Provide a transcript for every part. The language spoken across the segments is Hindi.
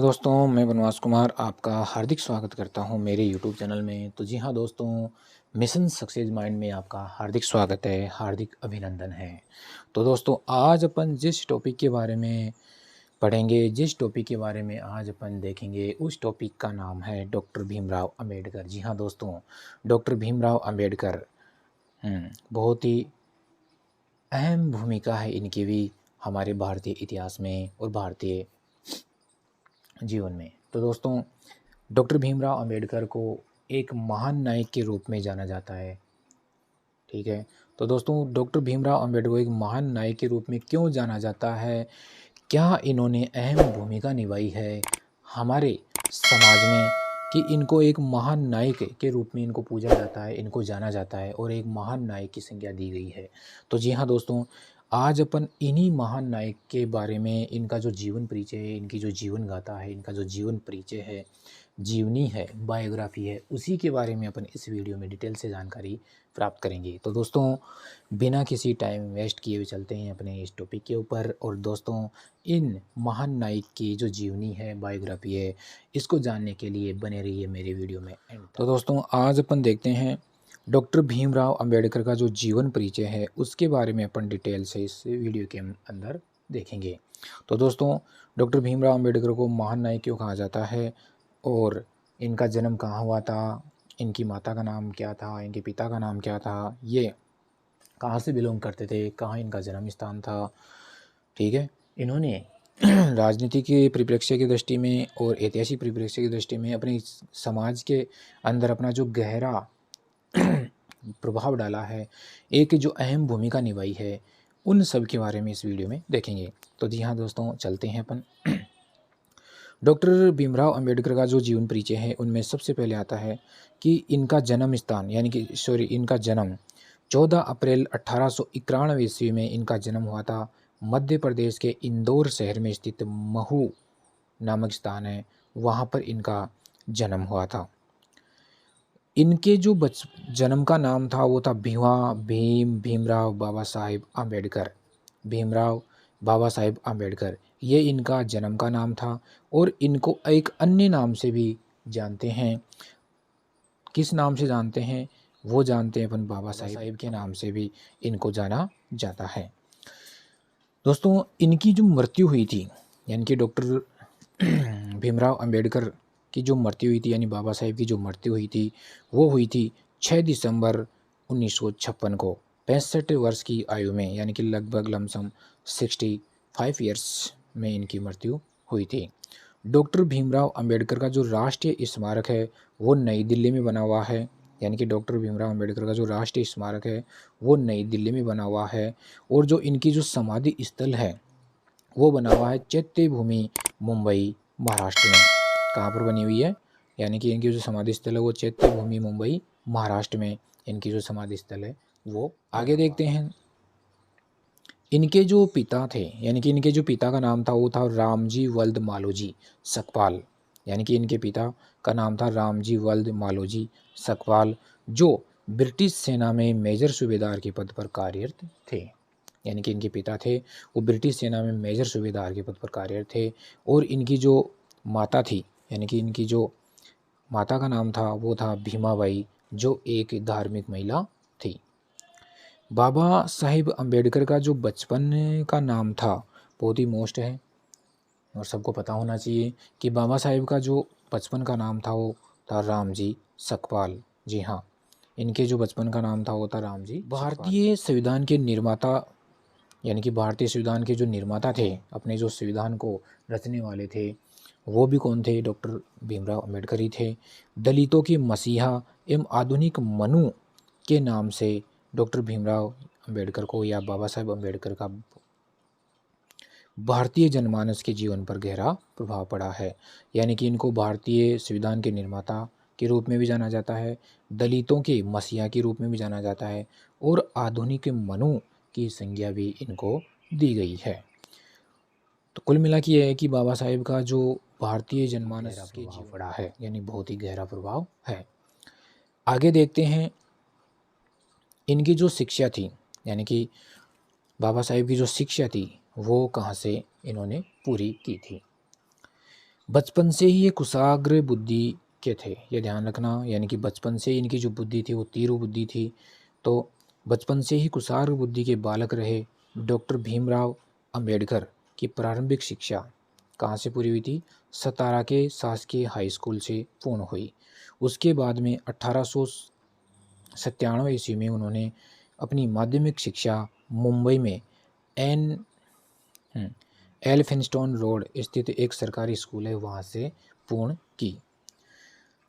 नमस्कार दोस्तों, मैं बनवास कुमार आपका हार्दिक स्वागत करता हूं मेरे यूट्यूब चैनल में। तो जी हाँ दोस्तों, मिशन सक्सेस माइंड में आपका हार्दिक स्वागत है, हार्दिक अभिनंदन है। तो दोस्तों, आज अपन जिस टॉपिक के बारे में पढ़ेंगे, जिस टॉपिक के बारे में आज अपन देखेंगे, उस टॉपिक का नाम है डॉक्टर भीमराव अंबेडकर। जी हाँ दोस्तों, डॉक्टर भीमराव अंबेडकर बहुत ही अहम भूमिका है इनकी भी हमारे भारतीय इतिहास में और भारतीय जीवन में। तो दोस्तों, डॉक्टर भीमराव अंबेडकर को एक महान नायक के रूप में जाना जाता है। ठीक है, तो दोस्तों, डॉक्टर भीमराव अंबेडकर को एक महान नायक के रूप में क्यों जाना जाता है? क्या इन्होंने अहम भूमिका निभाई है हमारे समाज में कि इनको एक महान नायक के रूप में इनको पूजा जाता है, इनको जाना जाता है और एक महान नायक की संज्ञा दी गई है। तो जी हाँ दोस्तों, आज अपन इन्हीं महान नायक के बारे में, इनका जो जीवन परिचय है, इनकी जो जीवन गाथा है, इनका जो जीवन परिचय है, जीवनी है, बायोग्राफी है, उसी के बारे में अपन इस वीडियो में डिटेल से जानकारी प्राप्त करेंगे। तो दोस्तों, बिना किसी टाइम वेस्ट किए हुए चलते हैं अपने इस टॉपिक के ऊपर। और दोस्तों, इन महान नायक की जो जीवनी है, बायोग्राफी है, इसको जानने के लिए बने रहिए मेरे वीडियो में एंड तक। तो दोस्तों, आज अपन देखते हैं डॉक्टर भीमराव अंबेडकर का जो जीवन परिचय है, उसके बारे में अपन डिटेल से इस वीडियो के अंदर देखेंगे। तो दोस्तों, डॉक्टर भीमराव अंबेडकर को महान नायक क्यों कहा जाता है और इनका जन्म कहाँ हुआ था, इनकी माता का नाम क्या था, इनके पिता का नाम क्या था, ये कहाँ से बिलोंग करते थे, कहाँ इनका जन्म स्थान था। ठीक है, इन्होंने राजनीति के परिप्रेक्ष्य की दृष्टि में और ऐतिहासिक परिप्रेक्ष्य की दृष्टि में अपने समाज के अंदर अपना जो गहरा प्रभाव डाला है, एक जो अहम भूमिका निभाई है, उन सब के बारे में इस वीडियो में देखेंगे। तो जी हाँ दोस्तों, चलते हैं अपन। डॉक्टर भीमराव अंबेडकर का जो जीवन परिचय है, उनमें सबसे पहले आता है कि इनका जन्म स्थान इनका जन्म 14 अप्रैल 1891 ईस्वी में इनका जन्म हुआ था। मध्य प्रदेश के इंदौर शहर में स्थित महू नामक स्थान है, वहाँ पर इनका जन्म हुआ था। इनके जो जन्म का नाम था वो था भीमराव बाबा साहेब अम्बेडकर। भीमराव बाबा साहेब अम्बेडकर, ये इनका जन्म का नाम था। और इनको एक अन्य नाम से भी जानते हैं। किस नाम से जानते हैं? वो जानते हैं अपन बाबा साहेब के नाम से भी इनको जाना जाता है। दोस्तों, इनकी जो मृत्यु हुई थी, यानी कि डॉक्टर भीमराव अंबेडकर की जो मृत्यु हुई थी, यानी बाबा साहेब की जो मृत्यु हुई थी, वो हुई थी 6 दिसंबर 1956 को, 65 वर्ष की आयु में, यानी कि लगभग लमसम 65 ईयर्स में इनकी मृत्यु हुई थी। डॉक्टर भीमराव अंबेडकर का जो राष्ट्रीय स्मारक है, वो नई दिल्ली में बना हुआ है। यानी कि डॉक्टर भीमराव अंबेडकर का जो राष्ट्रीय स्मारक है, वो नई दिल्ली में बना हुआ है। और जो इनकी जो समाधि स्थल है, वो बना हुआ है चैत्य भूमि, मुंबई, महाराष्ट्र में। कहाँ पर बनी हुई है? यानी कि इनकी जो समाधि स्थल है, वो चैत्य भूमि, मुंबई, महाराष्ट्र में इनकी जो समाधि स्थल है वो। आगे देखते हैं, इनके जो पिता थे, यानी कि इनके जो पिता का नाम था वो था रामजी वल्द मालोजी सकपाल। यानी कि इनके पिता का नाम था रामजी वल्द मालोजी सकपाल, जो ब्रिटिश सेना में मेजर सूबेदार के पद पर कार्यरत थे। यानी कि इनके पिता थे वो ब्रिटिश सेना में मेजर सूबेदार के पद पर कार्यरत थे। और इनकी जो माता थी, यानी कि इनकी जो माता का नाम था वो था भीमाबाई, जो एक धार्मिक महिला थी। बाबा साहिब अम्बेडकर का जो बचपन का नाम था, बहुत ही मोस्ट है और सबको पता होना चाहिए कि बाबा साहिब का जो बचपन का नाम था वो था रामजी सकपाल। जी हाँ, इनके जो बचपन का नाम था वो था रामजी। भारतीय संविधान के निर्माता, यानी कि भारतीय संविधान के जो निर्माता थे, अपने जो संविधान को रचने वाले थे, वो भी कौन थे? डॉक्टर भीमराव अंबेडकर ही थे। दलितों के मसीहा एवं आधुनिक मनु के नाम से डॉक्टर भीमराव अंबेडकर को, या बाबा साहेब अम्बेडकर का, भारतीय जनमानस के जीवन पर गहरा प्रभाव पड़ा है। यानी कि इनको भारतीय संविधान के निर्माता के रूप में भी जाना जाता है, दलितों के मसीहा के रूप में भी जाना जाता है, और आधुनिक मनु की संज्ञा भी इनको दी गई है। तो कुल मिला के ये है कि बाबा साहेब का जो भारतीय जनमानस के जीवन पड़ा है, यानी बहुत ही गहरा प्रभाव है। आगे देखते हैं, इनकी जो शिक्षा थी, यानी कि बाबा साहेब की जो शिक्षा थी, वो कहाँ से इन्होंने पूरी की थी? बचपन से ही ये कुशाग्र बुद्धि के थे, ये ध्यान रखना, यानी कि बचपन से इनकी जो बुद्धि थी वो तीव्र बुद्धि थी। तो बचपन से ही कुशाग्र बुद्धि के बालक रहे। डॉक्टर भीमराव अंबेडकर की प्रारंभिक शिक्षा कहाँ से पूरी हुई थी? सतारा के शासकीय हाई स्कूल से पूर्ण हुई। उसके बाद में 1897 ईस्वी में उन्होंने अपनी माध्यमिक शिक्षा मुंबई में एन एल्फिंस्टन रोड स्थित एक सरकारी स्कूल है वहाँ से पूर्ण की।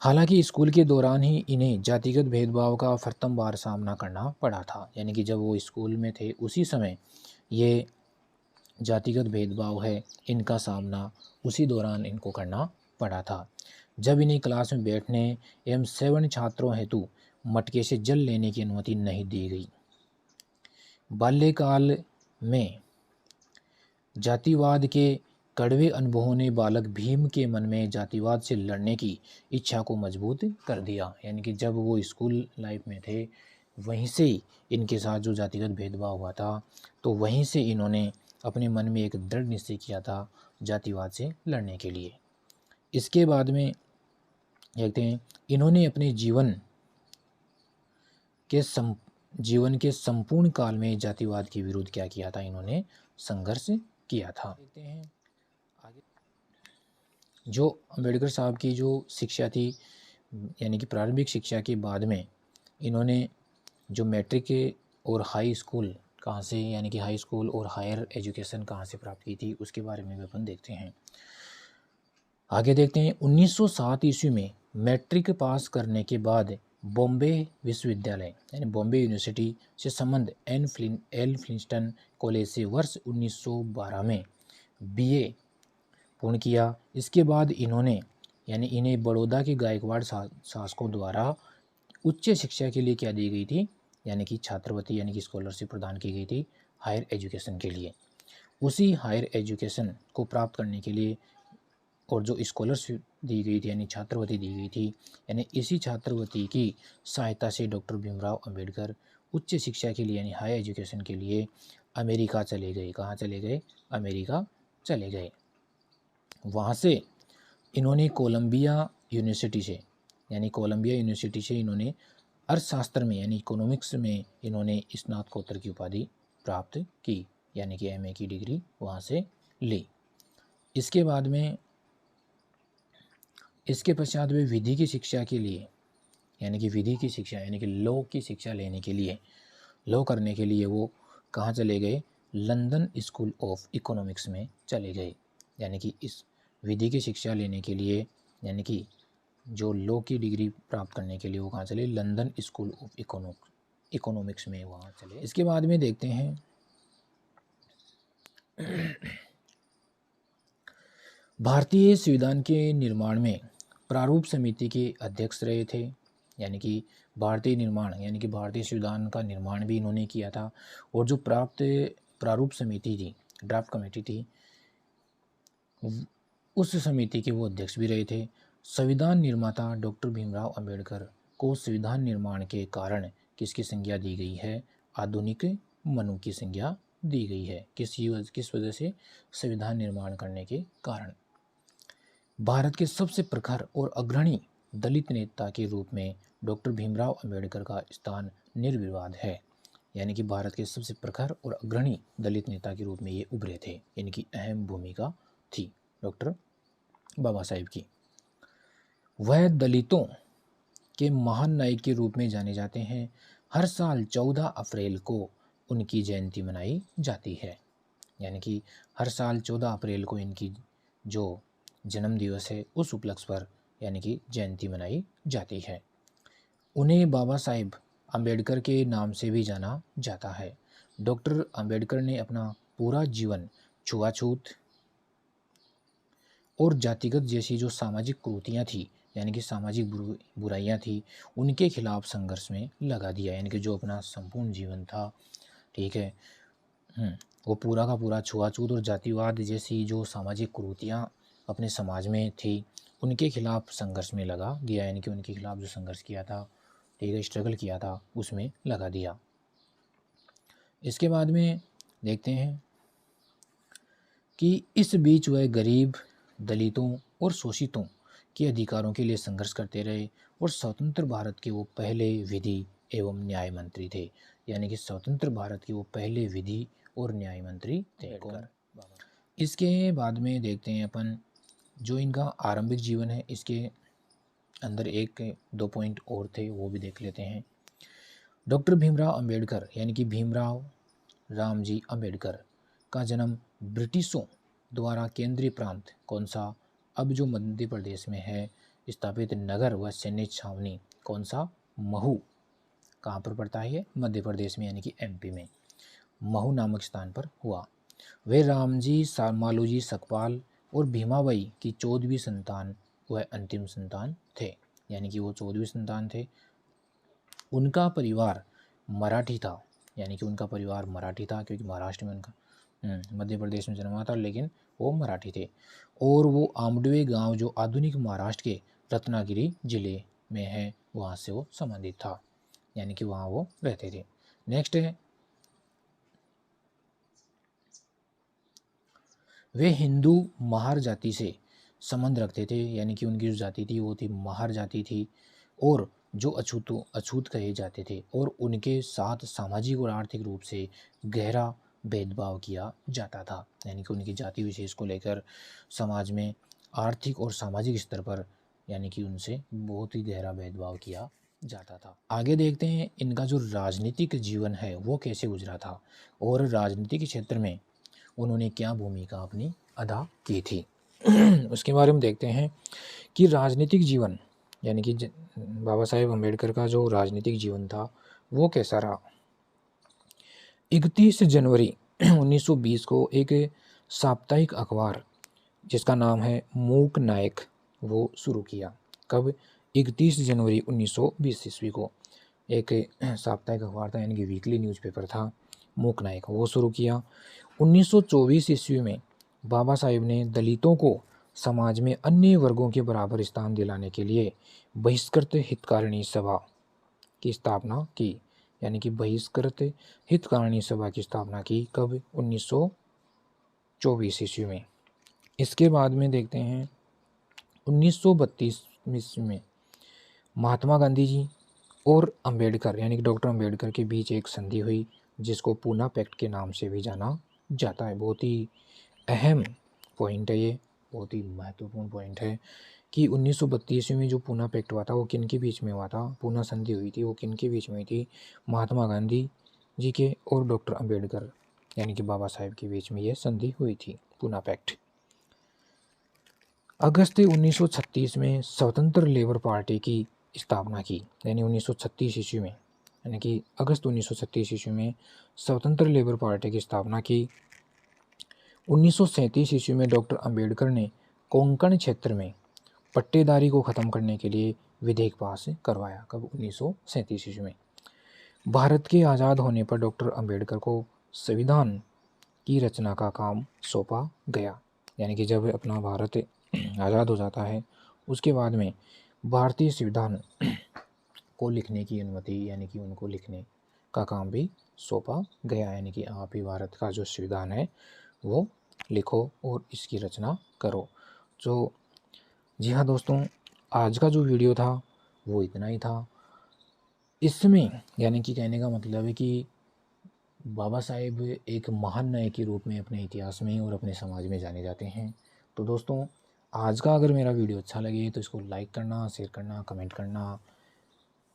हालांकि स्कूल के दौरान ही इन्हें जातिगत भेदभाव का प्रथम बार सामना करना पड़ा था, यानी कि जब वो स्कूल में थे उसी समय ये जातिगत भेदभाव है इनका सामना उसी दौरान इनको करना पड़ा था। जब इन्हें क्लास में बैठने एवं 7 छात्रों हेतु मटके से जल लेने की अनुमति नहीं दी गई। बाल्यकाल में जातिवाद के कड़वे अनुभवों ने बालक भीम के मन में जातिवाद से लड़ने की इच्छा को मजबूत कर दिया, यानी कि जब वो स्कूल लाइफ में थे वहीं से ही इनके साथ जो जातिगत भेदभाव हुआ था तो वहीं से इन्होंने अपने मन में एक दृढ़ निश्चय किया था जातिवाद से लड़ने के लिए। इसके बाद में देखते हैं इन्होंने अपने जीवन के संपूर्ण काल में जातिवाद के विरुद्ध क्या किया था? इन्होंने संघर्ष किया था। देखते हैं आगे जो अंबेडकर साहब की जो शिक्षा थी, यानी कि प्रारंभिक शिक्षा के बाद में इन्होंने जो मैट्रिक और हाई स्कूल कहाँ से, यानी कि हाई स्कूल और हायर एजुकेशन कहाँ से प्राप्त की थी उसके बारे में भी अपन देखते हैं। आगे देखते हैं 1907 ईस्वी में मैट्रिक पास करने के बाद बॉम्बे विश्वविद्यालय यानी बॉम्बे यूनिवर्सिटी से संबंध एल फ्लिंस्टन कॉलेज से वर्ष 1912 में बीए पूर्ण किया। इसके बाद इन्हें बड़ौदा के गायकवाड़ शासकों द्वारा उच्च शिक्षा के लिए क्या दी गई थी? यानी कि छात्रवृत्ति यानी कि स्कॉलरशिप प्रदान की गई थी हायर एजुकेशन के लिए। उसी हायर एजुकेशन को प्राप्त करने के लिए और जो स्कॉलरशिप दी गई थी यानी छात्रवृत्ति दी गई थी, यानी इसी छात्रवृत्ति की सहायता से डॉक्टर भीमराव अंबेडकर उच्च शिक्षा के लिए यानी हायर एजुकेशन के लिए अमेरिका चले गए। कहाँ चले गए? अमेरिका चले गए। वहाँ से इन्होंने कोलंबिया यूनिवर्सिटी से इन्होंने अर्थशास्त्र में यानी इकोनॉमिक्स में इन्होंने स्नातकोत्तर की उपाधि प्राप्त की, यानी कि एमए की डिग्री वहाँ से ली। इसके पश्चात वे विधि की शिक्षा के लिए यानी कि लॉ की शिक्षा लेने के लिए, लॉ करने के लिए वो कहाँ चले गए? लंदन स्कूल ऑफ इकोनॉमिक्स में चले गए। यानी कि इस विधि की शिक्षा लेने के लिए यानी कि जो लॉ की डिग्री प्राप्त करने के लिए वो कहाँ चले? लंदन स्कूल ऑफ इकोनॉमिक्स में वहाँ चले। इसके बाद में देखते हैं भारतीय संविधान के निर्माण में प्रारूप समिति के अध्यक्ष रहे थे। यानी कि भारतीय संविधान का निर्माण भी इन्होंने किया था। और जो प्रारूप समिति थी, ड्राफ्ट कमेटी थी, उस समिति के वो अध्यक्ष भी रहे थे। संविधान निर्माता डॉक्टर भीमराव अंबेडकर को संविधान निर्माण के कारण किसकी संज्ञा दी गई है? आधुनिक मनु की संज्ञा दी गई है। किस वजह से? संविधान निर्माण करने के कारण। भारत के सबसे प्रखर और अग्रणी दलित नेता के रूप में डॉक्टर भीमराव अंबेडकर का स्थान निर्विवाद है। यानी कि भारत के सबसे प्रखर और अग्रणी दलित नेता के रूप में ये उभरे थे। इनकी अहम भूमिका थी डॉक्टर बाबा साहेब की। वह दलितों के महान नायक के रूप में जाने जाते हैं। हर साल 14 अप्रैल को उनकी जयंती मनाई जाती है। यानी कि हर साल 14 अप्रैल को इनकी जो जन्म दिवस है उस उपलक्ष्य पर यानी कि जयंती मनाई जाती है। उन्हें बाबा साहेब अंबेडकर के नाम से भी जाना जाता है। डॉक्टर अंबेडकर ने अपना पूरा जीवन छुआछूत और जातिगत जैसी जो सामाजिक कुरीतियाँ थी यानी कि सामाजिक बुराइयाँ थी उनके खिलाफ संघर्ष में लगा दिया। यानी कि जो अपना संपूर्ण जीवन था, ठीक है, वो पूरा का पूरा छुआछूत और जातिवाद जैसी जो सामाजिक कुरीतियाँ अपने समाज में थी उनके खिलाफ संघर्ष में लगा दिया। यानी कि उनके खिलाफ जो संघर्ष किया था, ठीक है, स्ट्रगल किया था, उसमें लगा दिया। इसके बाद में देखते हैं कि इस बीच वह गरीब, दलितों और शोषितों के अधिकारों के लिए संघर्ष करते रहे और स्वतंत्र भारत के वो पहले विधि एवं न्याय मंत्री थे। यानी कि स्वतंत्र भारत के वो पहले विधि और न्याय मंत्री थे। इसके बाद में देखते हैं अपन जो इनका आरंभिक जीवन है, इसके अंदर एक दो पॉइंट और थे, वो भी देख लेते हैं। डॉक्टर भीमराव अंबेडकर यानी कि भीमराव रामजी अंबेडकर का जन्म ब्रिटिशों द्वारा केंद्रीय प्रांत कौन सा, अब जो मध्य प्रदेश में है, स्थापित नगर व सैन्य छावनी कौन सा, महू, कहाँ पर पड़ता है ये, मध्य प्रदेश में यानी कि एमपी में, महू नामक स्थान पर हुआ। वे रामजी मालूजी सकपाल और भीमाबाई की 14वीं संतान व अंतिम संतान थे। यानी कि वो 14वीं संतान थे। उनका परिवार मराठी था, यानी कि उनका परिवार मराठी था, क्योंकि महाराष्ट्र में उनका मध्य प्रदेश में जन्मा था, लेकिन वो मराठी थे। और वो आमडवे गांव जो आधुनिक महाराष्ट्र के रत्नागिरी जिले में है, वहाँ से वो संबंधित था, यानी कि वहाँ वो रहते थे। नेक्स्ट है, वे हिंदू महार जाति से संबंध रखते थे, यानी कि उनकी जो जाति थी वो थी महार जाति थी, और जो अछूत कहे जाते थे, और उनके साथ सामाजिक और आर्थिक रूप से गहरा भेदभाव किया जाता था। यानी कि उनकी जाति विशेष को लेकर समाज में आर्थिक और सामाजिक स्तर पर यानी कि उनसे बहुत ही गहरा भेदभाव किया जाता था। आगे देखते हैं इनका जो राजनीतिक जीवन है वो कैसे गुजरा था, और राजनीतिक क्षेत्र में उन्होंने क्या भूमिका अपनी अदा की थी। उसके बारे में देखते हैं कि राजनीतिक जीवन यानी कि बाबा साहेब अम्बेडकर का जो राजनीतिक जीवन था वो कैसा रहा। 31 जनवरी 1920 को एक साप्ताहिक अखबार जिसका नाम है मूक नायक वो शुरू किया। कब? 31 जनवरी 1920 ईस्वी को एक साप्ताहिक अखबार था, यानी कि वीकली न्यूज़पेपर था, मूक नायक, वो शुरू किया। 1924 ईस्वी में बाबा साहेब ने दलितों को समाज में अन्य वर्गों के बराबर स्थान दिलाने के लिए बहिष्कृत हितकारिणी सभा की स्थापना की। यानी कि बहिष्कृत हितकारिणी सभा की स्थापना की। कब? 1924 ईस्वी में। इसके बाद में देखते हैं 1932 ईस्वी में महात्मा गांधी जी और अंबेडकर यानी कि डॉक्टर अंबेडकर के बीच एक संधि हुई, जिसको पूना पैक्ट के नाम से भी जाना जाता है। बहुत ही अहम पॉइंट है ये, बहुत ही महत्वपूर्ण पॉइंट है कि 1932 में जो पूना पैक्ट हुआ था वो किन के बीच में हुआ था, पूना संधि हुई थी वो किन के बीच में हुई थी, महात्मा गांधी जी के और डॉक्टर अंबेडकर यानी कि बाबा साहेब के बीच में ये संधि हुई थी, पूना पैक्ट। अगस्त 1936 में स्वतंत्र लेबर पार्टी की स्थापना की, यानी 1936 ईस्वी में, यानी कि अगस्त 1936 ईस्वी में स्वतंत्र लेबर पार्टी की स्थापना की। 1937 ईस्वी में डॉक्टर अंबेडकर ने कोंकण क्षेत्र में पट्टेदारी को ख़त्म करने के लिए विधेयक पास करवाया। कब? 1937 ईस्वी में। भारत के आज़ाद होने पर डॉक्टर अंबेडकर को संविधान की रचना का काम सौंपा गया। यानी कि जब अपना भारत आज़ाद हो जाता है उसके बाद में भारतीय संविधान को लिखने की अनुमति यानी कि उनको लिखने का काम भी सौंपा गया। यानी कि आप ही भारत का जो संविधान है वो लिखो और इसकी रचना करो। तो जी हाँ दोस्तों, आज का जो वीडियो था वो इतना ही था। इसमें यानी कि कहने का मतलब है कि बाबा साहेब एक महान नायक के रूप में अपने इतिहास में और अपने समाज में जाने जाते हैं। तो दोस्तों, आज का अगर मेरा वीडियो अच्छा लगे तो इसको लाइक करना, शेयर करना, कमेंट करना,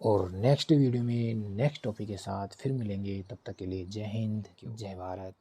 और नेक्स्ट वीडियो में नेक्स्ट टॉपिक के साथ फिर मिलेंगे। तब तक के लिए जय हिंद, जय भारत।